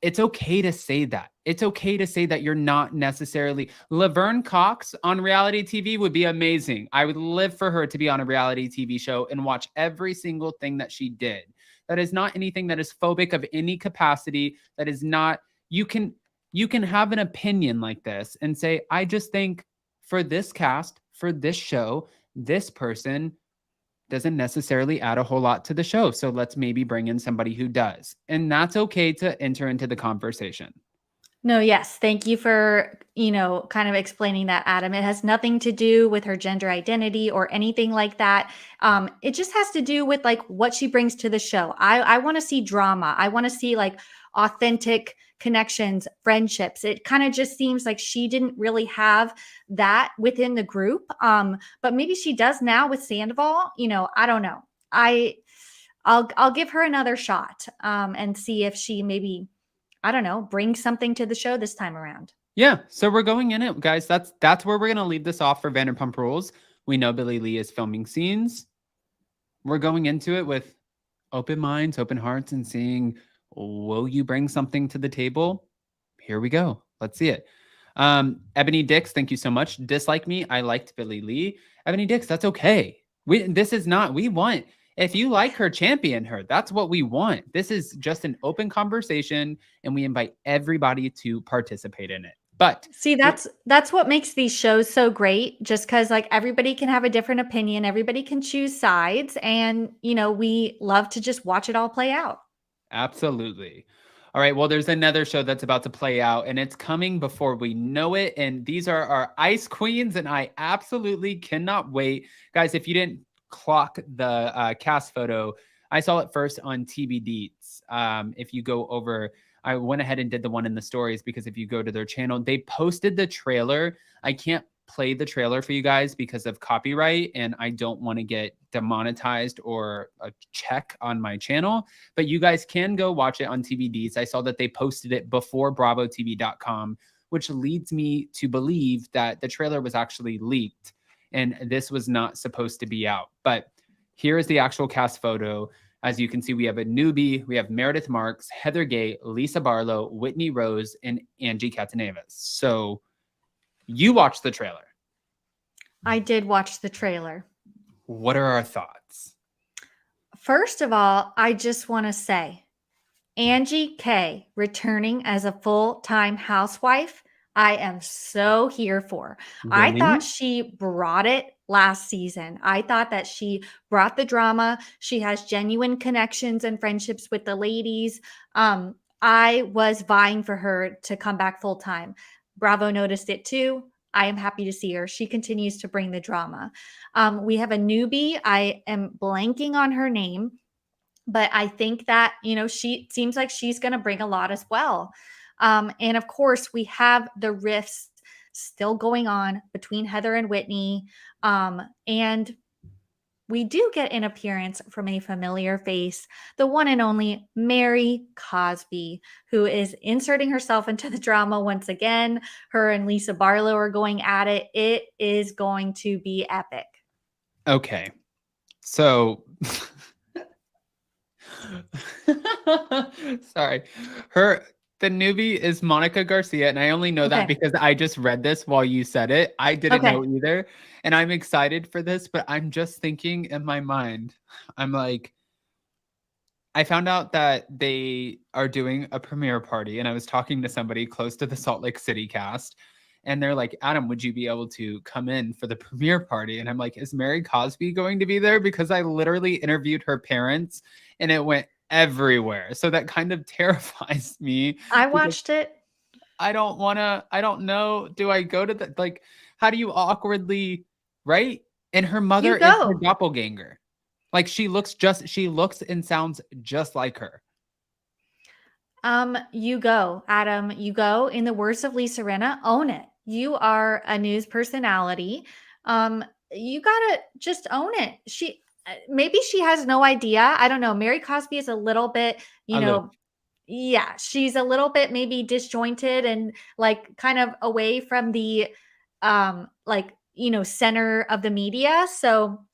[SPEAKER 2] it's okay to say that. It's okay to say that you're not necessarily. Laverne Cox on reality TV would be amazing. I would live for her to be on a reality TV show and watch every single thing that she did. That is not anything that is phobic of any capacity. That is not, you can have an opinion like this and say, I just think for this cast, for this show, this person doesn't necessarily add a whole lot to the show. So let's maybe bring in somebody who does. And that's okay to enter into the conversation.
[SPEAKER 3] No, yes. Thank you for, kind of explaining that, Adam. It has nothing to do with her gender identity or anything like that. It just has to do with like what she brings to the show. I want to see drama. I want to see like authentic connections, friendships. It kind of just seems like she didn't really have that within the group. But maybe she does now with Sandoval. I don't know. I'll give her another shot and see if she maybe, I don't know, bring something to the show this time around.
[SPEAKER 2] Yeah, so we're going in it, guys. That's where we're going to leave this off for Vanderpump Rules. We know Billie Lee is filming scenes. We're going into it with open minds, open hearts, and seeing, will you bring something to the table? Here we go. Let's see it. Ebony Dix, thank you so much. Dislike me. I liked Billie Lee. Ebony Dix, that's okay. We want... If you like her, champion her. That's what we want. This is just an open conversation, and we invite everybody to participate in it. But
[SPEAKER 3] see, that's what makes these shows so great, just because like everybody can have a different opinion, everybody can choose sides, and we love to just watch it all play out.
[SPEAKER 2] Absolutely. All right, well, there's another show that's about to play out, and it's coming before we know it. And these are our Ice Queens, and I absolutely cannot wait. Guys, if you didn't clock the cast photo, I saw it first on TBDs. If you go over, I went ahead and did the one in the stories, because if you go to their channel, they posted the trailer. I can't play the trailer for you guys because of copyright, and I don't want to get demonetized or a check on my channel, but you guys can go watch it on TBDs. I saw that they posted it before BravoTV.com, which leads me to believe that the trailer was actually leaked and this was not supposed to be out. But here is the actual cast photo. As you can see, we have a newbie. We have Meredith Marks, Heather Gay, Lisa Barlow, Whitney Rose, and Angie Catanevas. So you watched the trailer.
[SPEAKER 3] I did watch the trailer.
[SPEAKER 2] What are our thoughts?
[SPEAKER 3] First of all, I just want to say, Angie K returning as a full-time housewife, I am so here for.
[SPEAKER 2] Really?
[SPEAKER 3] I thought she brought it last season. I thought that she brought the drama. She has genuine connections and friendships with the ladies. I was vying for her to come back full time. Bravo noticed it too. I am happy to see her. She continues to bring the drama. We have a newbie. I am blanking on her name, but I think that, she seems like she's going to bring a lot as well. And of course, we have the rifts still going on between Heather and Whitney. And we do get an appearance from a familiar face, the one and only Mary Cosby, who is inserting herself into the drama once again. Her and Lisa Barlow are going at it. It is going to be epic.
[SPEAKER 2] Okay. So, sorry. The newbie is Monica Garcia, and I only know that because I just read this while you said it. I didn't know either, and I'm excited for this, but I'm just thinking in my mind, I'm like, I found out that they are doing a premiere party, and I was talking to somebody close to the Salt Lake City cast, and they're like, Adam, would you be able to come in for the premiere party? And I'm like, is Mary Cosby going to be there? Because I literally interviewed her parents, and it went everywhere. So that kind of terrifies me.
[SPEAKER 3] I watched it.
[SPEAKER 2] I don't know. Do I go to the, like, how do you awkwardly, right? And her mother is her doppelganger. Like she looks and sounds just like her.
[SPEAKER 3] You go, Adam, you go. In the words of Lisa Rinna, own it. You are a news personality. You gotta just own it. Maybe she has no idea. I don't know. Mary Cosby is a little bit, yeah, she's a little bit maybe disjointed and like kind of away from the, center of the media. So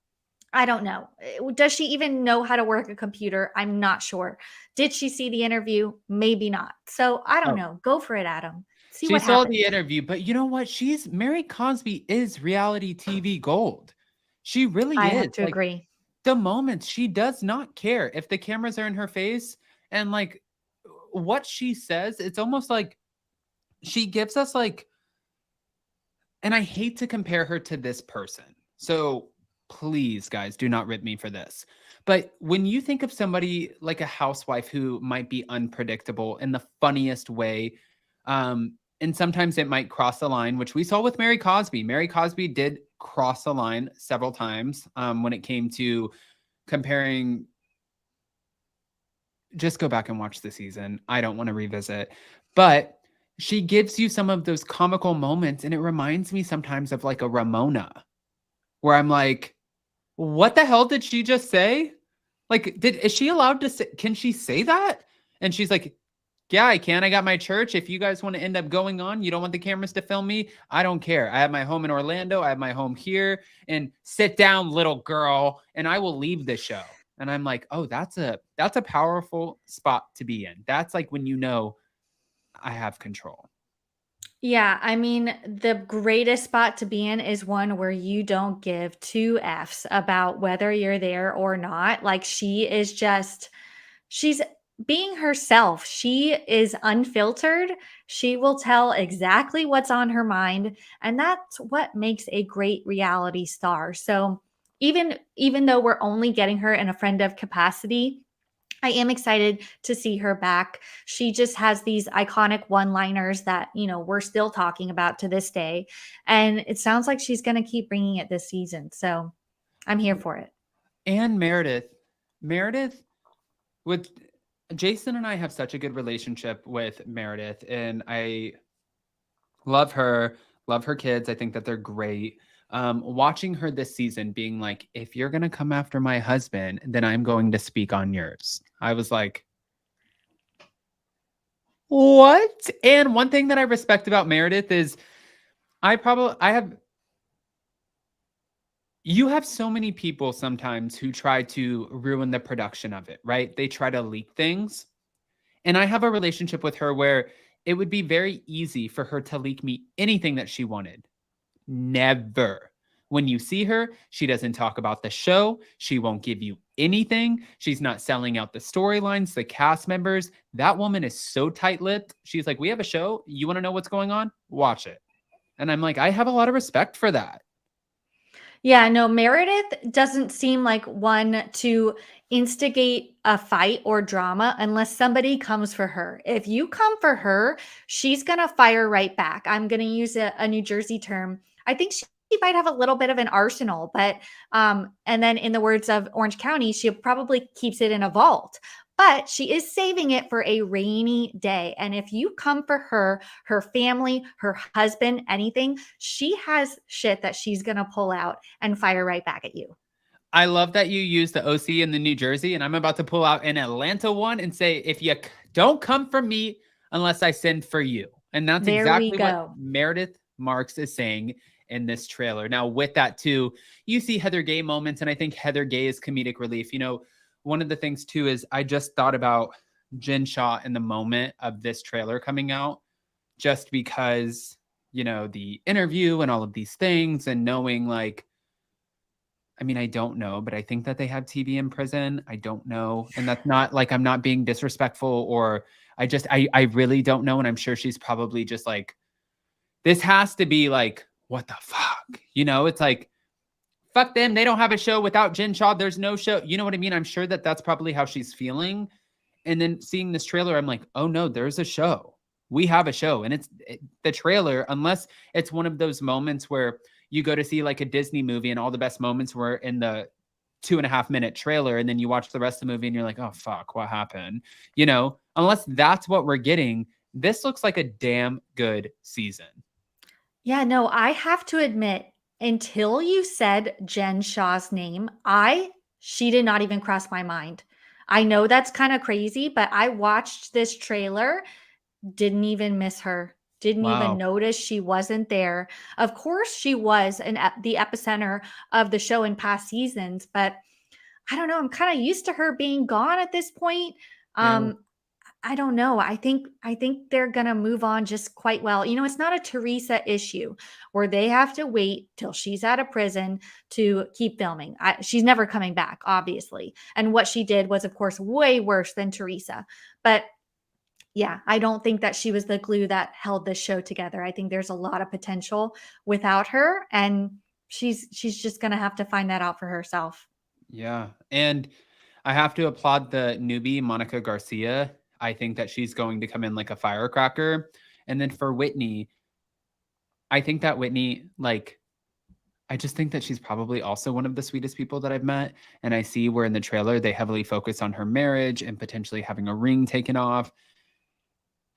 [SPEAKER 3] I don't know. Does she even know how to work a computer? I'm not sure. Did she see the interview? Maybe not. So I don't know. Go for it, Adam. See what happens. She saw
[SPEAKER 2] the interview, but you know what? Mary Cosby is reality TV gold. She really is.
[SPEAKER 3] I have to agree.
[SPEAKER 2] The moments she does not care if the cameras are in her face and like what she says, it's almost like she gives us like And I hate to compare her to this person. So please, guys, do not rip me for this. But when you think of somebody like a housewife who might be unpredictable in the funniest way, and sometimes it might cross the line, which we saw with Mary Cosby. Mary Cosby did cross the line several times when it came to comparing. Just go back and watch the season. I don't want to revisit. But she gives you some of those comical moments, and it reminds me sometimes of like a Ramona, where I'm like, what the hell did she just say? Like, is she allowed to say, can she say that? And she's like, yeah, I can. I got my church. If you guys want to end up going on, you don't want the cameras to film me, I don't care. I have my home in Orlando. I have my home here. And sit down, little girl, and I will leave the show. And I'm like, oh, that's a powerful spot to be in. That's like when you know I have control.
[SPEAKER 3] Yeah, I mean, the greatest spot to be in is one where you don't give two Fs about whether you're there or not. Like she's being herself. She is unfiltered. She will tell exactly what's on her mind, and that's what makes a great reality star. So even though we're only getting her in a friend of capacity, I am excited to see her back. She just has these iconic one-liners that, we're still talking about to this day. And it sounds like she's going to keep bringing it this season. So I'm here for it.
[SPEAKER 2] And Meredith, with Jason and I have such a good relationship with Meredith, and I love her kids. I think that they're great. Watching her this season being like, if you're going to come after my husband, then I'm going to speak on yours. I was like, what? And one thing that I respect about Meredith is you have so many people sometimes who try to ruin the production of it, right? They try to leak things. And I have a relationship with her where it would be very easy for her to leak me anything that she wanted. Never. When you see her, she doesn't talk about the show. She won't give you anything. She's not selling out the storylines, the cast members. That woman is so tight-lipped. She's like, we have a show. You want to know what's going on? Watch it. And I'm like, I have a lot of respect for that.
[SPEAKER 3] Yeah, no, Meredith doesn't seem like one to instigate a fight or drama unless somebody comes for her. If you come for her, she's going to fire right back. I'm going to use a New Jersey term. I think she might have a little bit of an arsenal, but and then in the words of Orange County, she probably keeps it in a vault. But she is saving it for a rainy day. And if you come for her, her family, her husband, anything, she has shit that she's going to pull out and fire right back at you.
[SPEAKER 2] I love that you use the OC in the New Jersey, and I'm about to pull out an Atlanta one and say, if you don't come for me unless I send for you. And that's exactly what Meredith Marks is saying in this trailer. Now, with that too, you see Heather Gay moments, and I think Heather Gay is comedic relief. One of the things too is I just thought about Jen Shah in the moment of this trailer coming out, just because, the interview and all of these things, and knowing like, I mean, I don't know, but I think that they have TV in prison. I don't know. And that's not like, I'm not being disrespectful, or I really don't know. And I'm sure she's probably just like, this has to be like, what the fuck? It's like, fuck them. They don't have a show without Jen Shah. There's no show. You know what I mean? I'm sure that that's probably how she's feeling. And then seeing this trailer, I'm like, oh no, there's a show. We have a show. And the trailer, unless it's one of those moments where you go to see like a Disney movie and all the best moments were in the 2.5-minute trailer. And then you watch the rest of the movie and you're like, oh fuck, what happened? Unless that's what we're getting, this looks like a damn good season.
[SPEAKER 3] Yeah, no, I have to admit, until you said Jen Shah's name, she did not even cross my mind. I know that's kind of crazy, but I watched this trailer, didn't even miss her, didn't even notice she wasn't there. Of course, she was the epicenter of the show in past seasons, but I don't know. I'm kind of used to her being gone at this point.
[SPEAKER 2] Yeah.
[SPEAKER 3] I don't know. I think they're going to move on just quite well. It's not a Teresa issue where they have to wait till she's out of prison to keep filming. She's never coming back, obviously. And what she did was, of course, way worse than Teresa. But yeah, I don't think that she was the glue that held this show together. I think there's a lot of potential without her, and she's just gonna have to find that out for herself.
[SPEAKER 2] Yeah. And I have to applaud the newbie, Monica Garcia. I think that she's going to come in like a firecracker. And then for Whitney, I think that Whitney, like, I just think that she's probably also one of the sweetest people that I've met. And I see where in the trailer they heavily focus on her marriage and potentially having a ring taken off.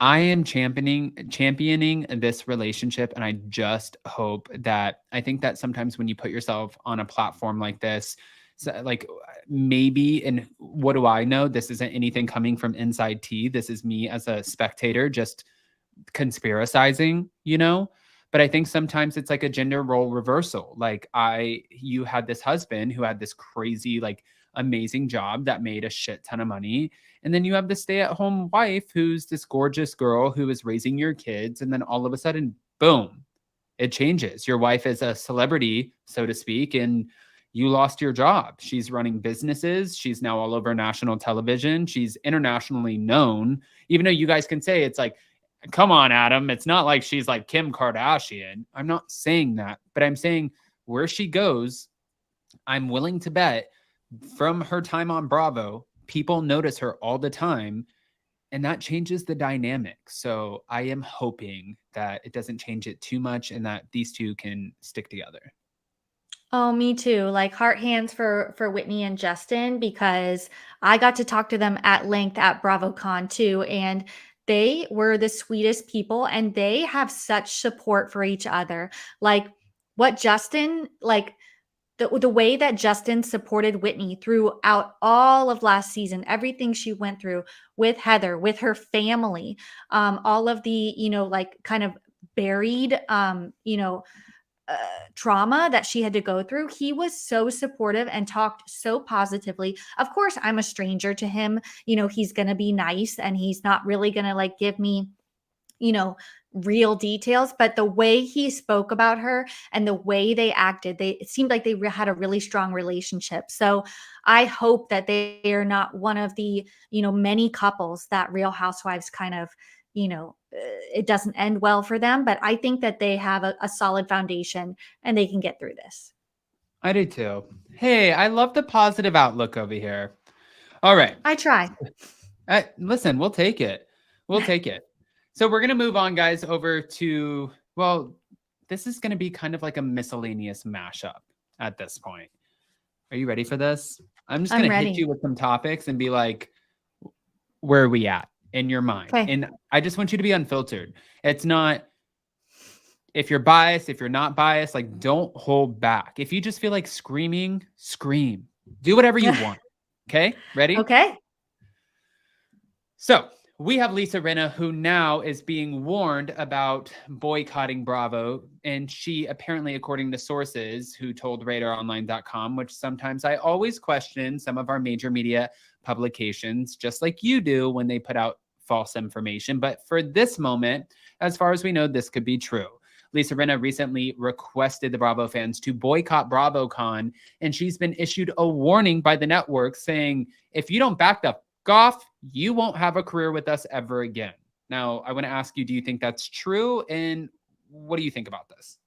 [SPEAKER 2] I am championing this relationship, and I just hope that I think that sometimes when you put yourself on a platform like this, so like maybe, and what do I know? This isn't anything coming from inside tea. This is me as a spectator just conspiracizing, you know? But I think sometimes it's like a gender role reversal. Like you had this husband who had this crazy, like amazing job that made a shit ton of money. And then you have the stay-at-home wife who's this gorgeous girl who is raising your kids. And then all of a sudden, boom, it changes. Your wife is a celebrity, so to speak, and you lost your job. She's running businesses. She's now all over national television. She's internationally known, even though you guys can say it's like, come on, Adam. It's not like she's like Kim Kardashian. I'm not saying that, but I'm saying where she goes, I'm willing to bet from her time on Bravo, people notice her all the time, and that changes the dynamic. So I am hoping that it doesn't change it too much and that these two can stick together.
[SPEAKER 3] Oh, me too. Like heart hands for Whitney and Justin, because I got to talk to them at length at BravoCon too, and they were the sweetest people, and they have such support for each other. Like what Justin, like the way that Justin supported Whitney throughout all of last season, everything she went through with Heather, with her family, all of the, like kind of buried, trauma that she had to go through. He was so supportive and talked so positively. Of course, I'm a stranger to him. He's going to be nice and he's not really going to like give me, real details, but the way he spoke about her and the way they acted, it seemed like they had a really strong relationship. So I hope that they are not one of the, many couples that Real Housewives kind of, it doesn't end well for them, but I think that they have a solid foundation and they can get through this.
[SPEAKER 2] I do too. Hey, I love the positive outlook over here. All right.
[SPEAKER 3] I try.
[SPEAKER 2] Listen, we'll take it. We'll take it. So we're going to move on, guys, over to, well, this is going to be kind of like a miscellaneous mashup at this point. Are you ready for this? I'm just going to hit you with some topics and be like, where are we at in your mind?
[SPEAKER 3] Okay.
[SPEAKER 2] And I just want you to be unfiltered. It's not, if you're biased, if you're not biased, like don't hold back. If you just feel like screaming, scream. Do whatever you want. Okay? Ready?
[SPEAKER 3] Okay.
[SPEAKER 2] So we have Lisa Rinna, who now is being warned about boycotting Bravo. And she apparently, according to sources who told RadarOnline.com, which sometimes I always question some of our major media publications, just like you do when they put out false information. But for this moment, as far as we know, this could be true. Lisa Rinna recently requested the Bravo fans to boycott BravoCon, and she's been issued a warning by the network saying, if you don't back the off, you won't have a career with us ever again. Now, I want to ask you, do you think that's true? And what do you think about this?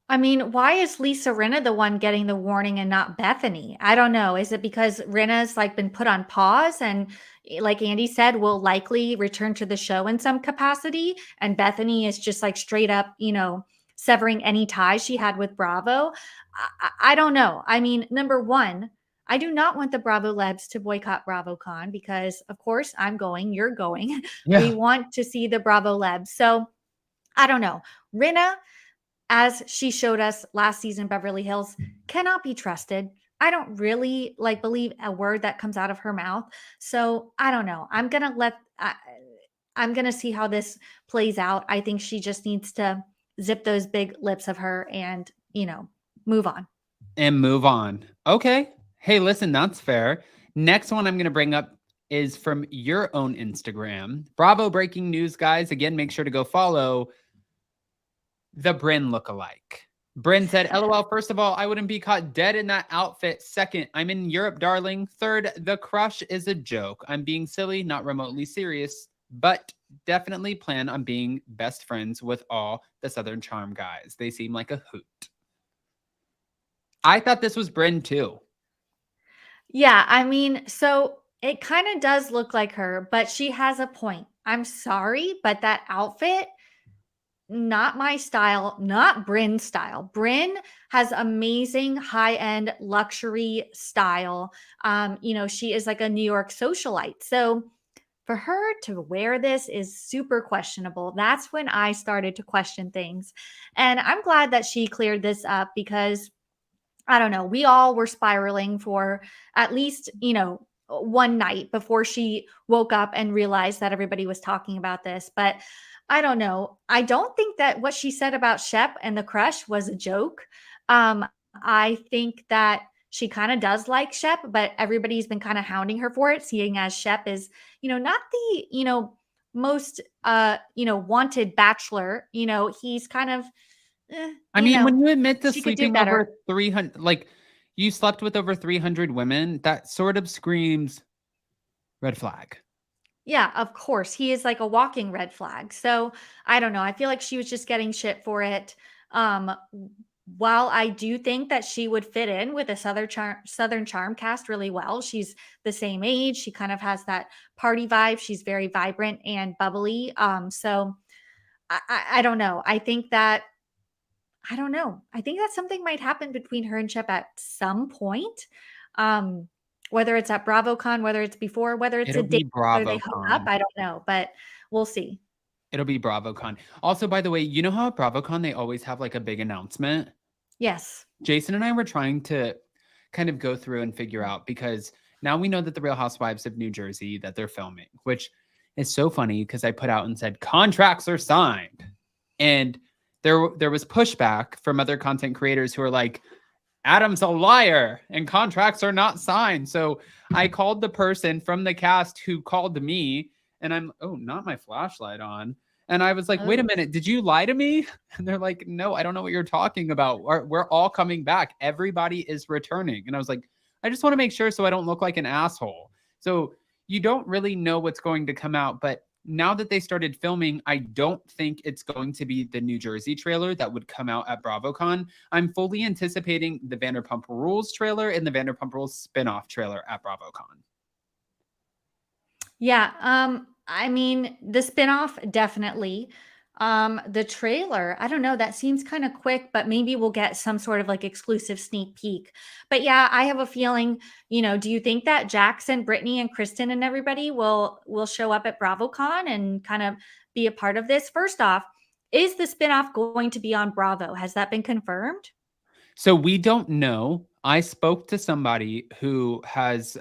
[SPEAKER 3] I mean, why is Lisa Rinna the one getting the warning and not Bethany? I don't know. Is it because Rinna's like been put on pause and like Andy said, will likely return to the show in some capacity, and Bethany is just like straight up, severing any ties she had with Bravo? I don't know. I mean, number one, I do not want the Bravo Lebs to boycott BravoCon because, of course, I'm going, you're going. Yeah. We want to see the Bravo Lebs. So I don't know. Rinna, as she showed us last season, Beverly Hills, cannot be trusted. I don't really believe a word that comes out of her mouth. So I don't know. I'm going to see how this plays out. I think she just needs to zip those big lips of her and, move on.
[SPEAKER 2] And move on. Okay. Hey, listen, that's fair. Next one I'm going to bring up is from your own Instagram. Bravo breaking news, guys. Again, make sure to go follow the Brynn lookalike. Brynn said, LOL, first of all, I wouldn't be caught dead in that outfit. Second, I'm in Europe, darling. Third, the crush is a joke. I'm being silly, not remotely serious. but definitely plan on being best friends with all the Southern Charm guys. They seem like a hoot. I thought this was Brynn too.
[SPEAKER 3] Yeah, I mean, so it kind of does look like her, but she has a point. I'm sorry, but that outfit, not my style, not Brynn's style. Brynn has amazing high-end luxury style. She is like a New York socialite. So for her to wear this is super questionable. That's when I started to question things. And I'm glad that she cleared this up because I don't know, we all were spiraling for at least, one night before she woke up and realized that everybody was talking about this. But I don't know. I don't think that what she said about Shep and the crush was a joke. I think that she kind of does like Shep, but everybody's been kind of hounding her for it, seeing as Shep is, not the, most wanted bachelor. He's kind of
[SPEAKER 2] I mean, when you admit to
[SPEAKER 3] she could do
[SPEAKER 2] sleeping
[SPEAKER 3] better.
[SPEAKER 2] over 300, like you slept with over 300 women, that sort of screams red flag.
[SPEAKER 3] Yeah, of course. He is like a walking red flag. So I don't know. I feel like she was just getting shit for it. Um, while I do think that she would fit in with a Southern Charm cast really well, she's the same age. She kind of has that party vibe. She's very vibrant and bubbly. So I don't know. I don't know. I think that something might happen between her and Shep at some point. Whether it's at BravoCon, whether it's before, whether it's
[SPEAKER 2] It'll
[SPEAKER 3] a date,
[SPEAKER 2] be
[SPEAKER 3] whether they hook up,
[SPEAKER 2] BravoCon.
[SPEAKER 3] I don't know, but we'll see.
[SPEAKER 2] It'll be BravoCon. Also, by the way, you know how at BravoCon they always have like a big announcement?
[SPEAKER 3] Yes.
[SPEAKER 2] Jason and I were trying to kind of go through and figure out, because now we know that the Real Housewives of New Jersey, that they're filming, which is so funny because I put out and said contracts are signed. And there was pushback from other content creators who are like, Adam's a liar and contracts are not signed. So I called the person from the cast who called me, and not my flashlight on. And I was like, wait a minute, did you lie to me? And they're like, no, I don't know what you're talking about. We're all coming back. Everybody is returning. And I was like, I just want to make sure so I don't look like an asshole. So you don't really know what's going to come out. But now that they started filming, I don't think it's going to be the New Jersey trailer that would come out at BravoCon. I'm fully anticipating the Vanderpump Rules trailer and the Vanderpump Rules spinoff trailer at BravoCon.
[SPEAKER 3] Yeah. I mean, the spinoff, definitely. The trailer, I don't know, that seems kind of quick, but maybe we'll get some sort of like exclusive sneak peek. But yeah, I have a feeling, do you think that Jackson, Brittany, and Kristen and everybody will show up at BravoCon and kind of be a part of this? First off, is the spinoff going to be on Bravo? Has that been confirmed?
[SPEAKER 2] So we don't know. I spoke to somebody who has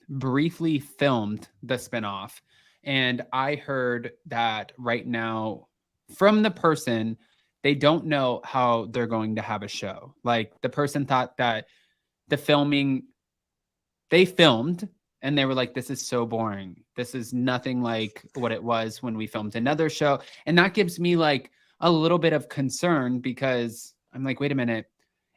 [SPEAKER 2] briefly filmed the spinoff, and I heard that right now from the person, they don't know how they're going to have a show. Like the person thought that the filming, they filmed and they were like, this is so boring. This is nothing like what it was when we filmed another show. And that gives me like a little bit of concern, because I'm like, wait a minute.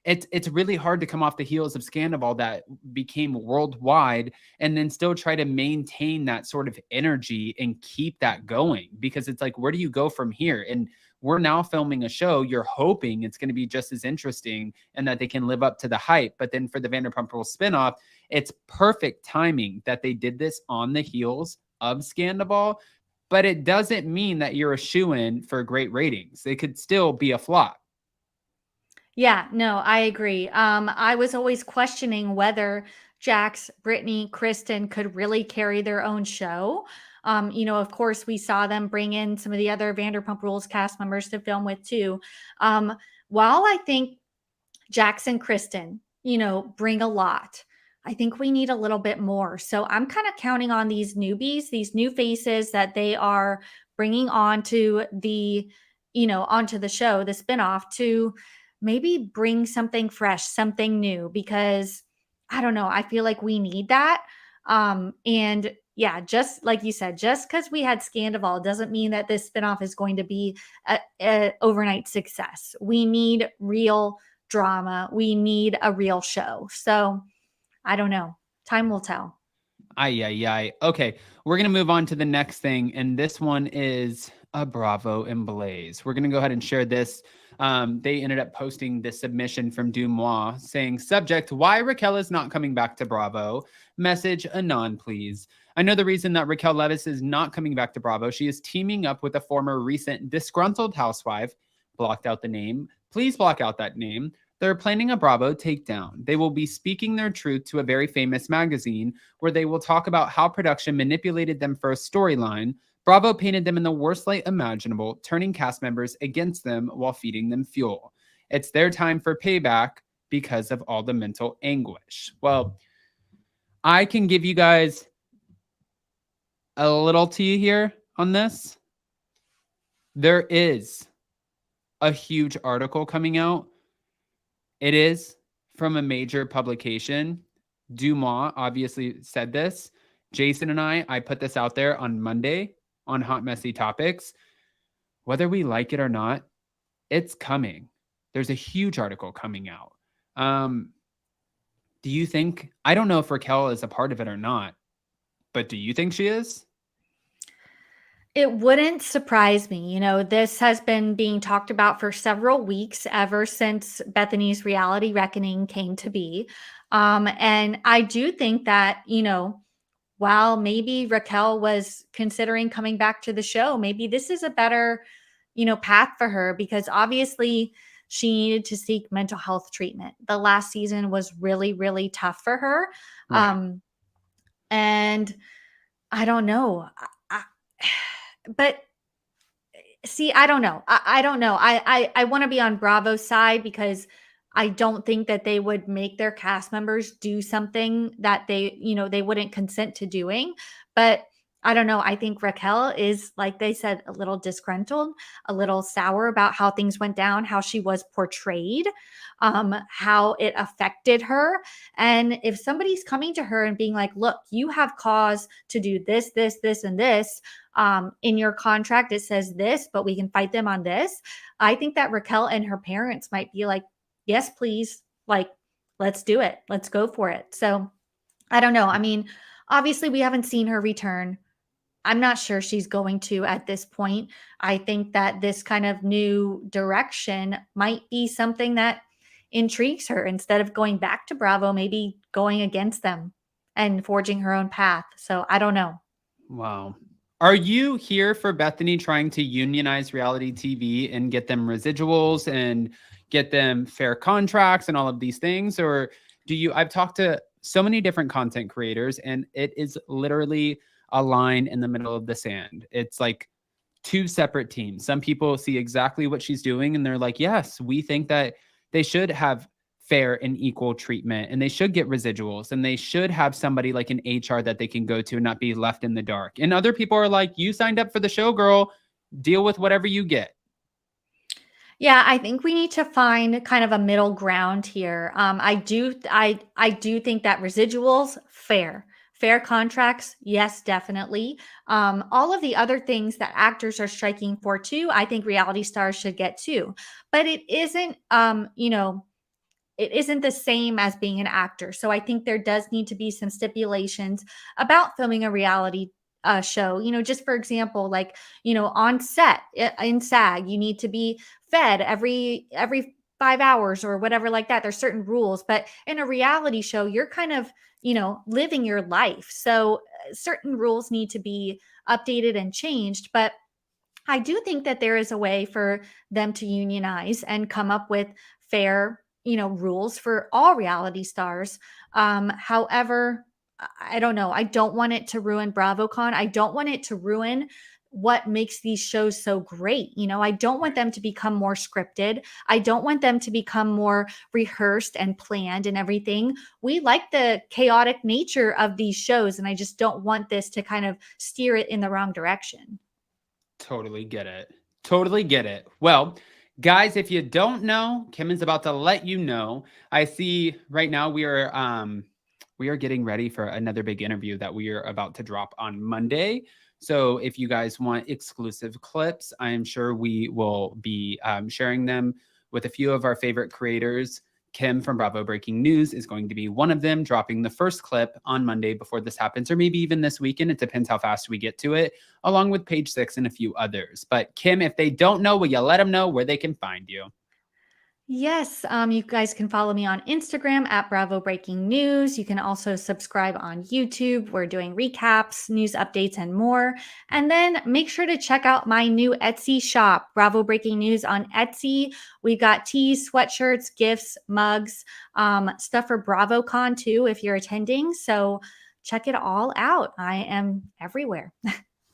[SPEAKER 2] It's really hard to come off the heels of Sandoval that became worldwide and then still try to maintain that sort of energy and keep that going, because it's like, where do you go from here? And we're now filming a show. You're hoping it's going to be just as interesting and that they can live up to the hype. But then for the Vanderpump Rules spinoff, it's perfect timing that they did this on the heels of Sandoval. But it doesn't mean that you're a shoo-in for great ratings. It could still be a flop.
[SPEAKER 3] Yeah, no, I agree. I was always questioning whether Jax, Brittany, Kristen could really carry their own show. Of course, we saw them bring in some of the other Vanderpump Rules cast members to film with too. While I think Jax and Kristen, bring a lot, I think we need a little bit more. So I'm kind of counting on these newbies, these new faces that they are bringing onto the show, the spinoff, to maybe bring something fresh, something new, because I don't know, I feel like we need that. And yeah, just like you said, just because we had Sandoval doesn't mean that this spinoff is going to be a overnight success. We need real drama. We need a real show. So I don't know. Time will tell.
[SPEAKER 2] Ay, ay, ay. Okay, we're going to move on to the next thing. And this one is a Bravo and Blaze. We're going to go ahead and share this. They ended up posting this submission from Dumois saying, subject, why Raquel is not coming back to Bravo. Message, anon, please. I know the reason that Raquel Leviss is not coming back to Bravo. She is teaming up with a former recent disgruntled housewife. Blocked out the name. Please block out that name. They're planning a Bravo takedown. They will be speaking their truth to a very famous magazine where they will talk about how production manipulated them for a storyline. Bravo painted them in the worst light imaginable, turning cast members against them while feeding them fuel. It's their time for payback because of all the mental anguish. Well, I can give you guys a little tea here on this. There is a huge article coming out. It is from a major publication. Dumois obviously said this. Jason and I put this out there on Monday on Hot Messy Topics. Whether we like it or not, it's coming. There's a huge article coming out. Do you think, I don't know if Raquel is a part of it or not, but do you think she is?
[SPEAKER 3] It wouldn't surprise me. You know, this has been being talked about for several weeks, ever since Bethany's reality reckoning came to be. And I do think that, you know, while maybe Raquel was considering coming back to the show, maybe this is a better, you know, path for her, because obviously she needed to seek mental health treatment. The last season was really, really tough for her.
[SPEAKER 2] Right.
[SPEAKER 3] And I don't know. But see, I don't know. I don't know. I want to be on Bravo's side, because I don't think that they would make their cast members do something that they, you know, they wouldn't consent to doing. But I don't know. I think Raquel is, like they said, a little disgruntled, a little sour about how things went down, how she was portrayed, how it affected her. And if somebody's coming to her and being like, look, you have cause to do this, this, this, and this, in your contract, it says this, but we can fight them on this. I think that Raquel and her parents might be like, yes, please. Like, let's do it. Let's go for it. So I don't know. I mean, obviously we haven't seen her return. I'm not sure she's going to at this point. I think that this kind of new direction might be something that intrigues her, instead of going back to Bravo, maybe going against them and forging her own path. So I don't know.
[SPEAKER 2] Wow. Are you here for Bethany trying to unionize reality TV and get them residuals and get them fair contracts and all of these things? Or do you, I've talked to so many different content creators, and it is literally a line in the middle of the sand. It's like two separate teams. Some people see exactly what she's doing and they're like, yes, we think that they should have fair and equal treatment, and they should get residuals, and they should have somebody like an HR that they can go to and not be left in the dark. And other people are like, you signed up for the show, girl, deal with whatever you get.
[SPEAKER 3] Yeah, I think we need to find kind of a middle ground here. I do think that residuals, fair contracts, yes, definitely. All of the other things that actors are striking for too, I think reality stars should get too. But it isn't, it isn't the same as being an actor. So I think there does need to be some stipulations about filming a reality show. You know, just for example, like, you know, on set in SAG, you need to be fed every 5 hours or whatever like that. There's certain rules, but in a reality show, you're kind of, you know, living your life. So certain rules need to be updated and changed. But I do think that there is a way for them to unionize and come up with fair, you know, rules for all reality stars. However, I don't know. I don't want it to ruin BravoCon. I don't want it to ruin what makes these shows so great. You know, I don't want them to become more scripted. I don't want them to become more rehearsed and planned and everything. We like the chaotic nature of these shows, and I just don't want this to kind of steer it in the wrong direction.
[SPEAKER 2] Totally get it. Totally get it. Well, guys, if you don't know, Kim is about to let you know. I see right now we are getting ready for another big interview that we are about to drop on Monday. So if you guys want exclusive clips, I am sure we will be sharing them with a few of our favorite creators Kim from Bravo Breaking News is going to be one of them, dropping the first clip on Monday before this happens, or maybe even this weekend. It depends how fast we get to it, along with Page Six and a few others. But Kim, if they don't know, will you let them know where they can find you?
[SPEAKER 3] Yes, you guys can follow me on Instagram at Bravo Breaking News. You can also subscribe on YouTube. We're doing recaps, news updates, and more. And then make sure to check out my new Etsy shop, Bravo Breaking News on Etsy. We've got tees, sweatshirts, gifts, mugs, stuff for BravoCon too if you're attending. So check it all out. I am everywhere.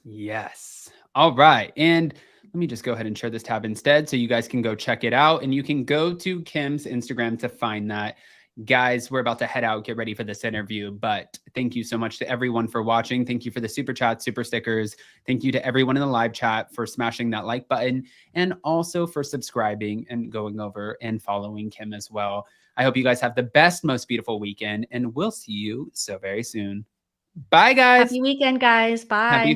[SPEAKER 2] Yes. All right. And let me just go ahead and share this tab instead so you guys can go check it out. And you can go to Kim's Instagram to find that. Guys, we're about to head out, get ready for this interview. But thank you so much to everyone for watching. Thank you for the super chats, super stickers. Thank you to everyone in the live chat for smashing that like button and also for subscribing and going over and following Kim as well. I hope you guys have the best, most beautiful weekend, and we'll see you so very soon. Bye, guys.
[SPEAKER 3] Happy weekend, guys. Bye.
[SPEAKER 2] Happy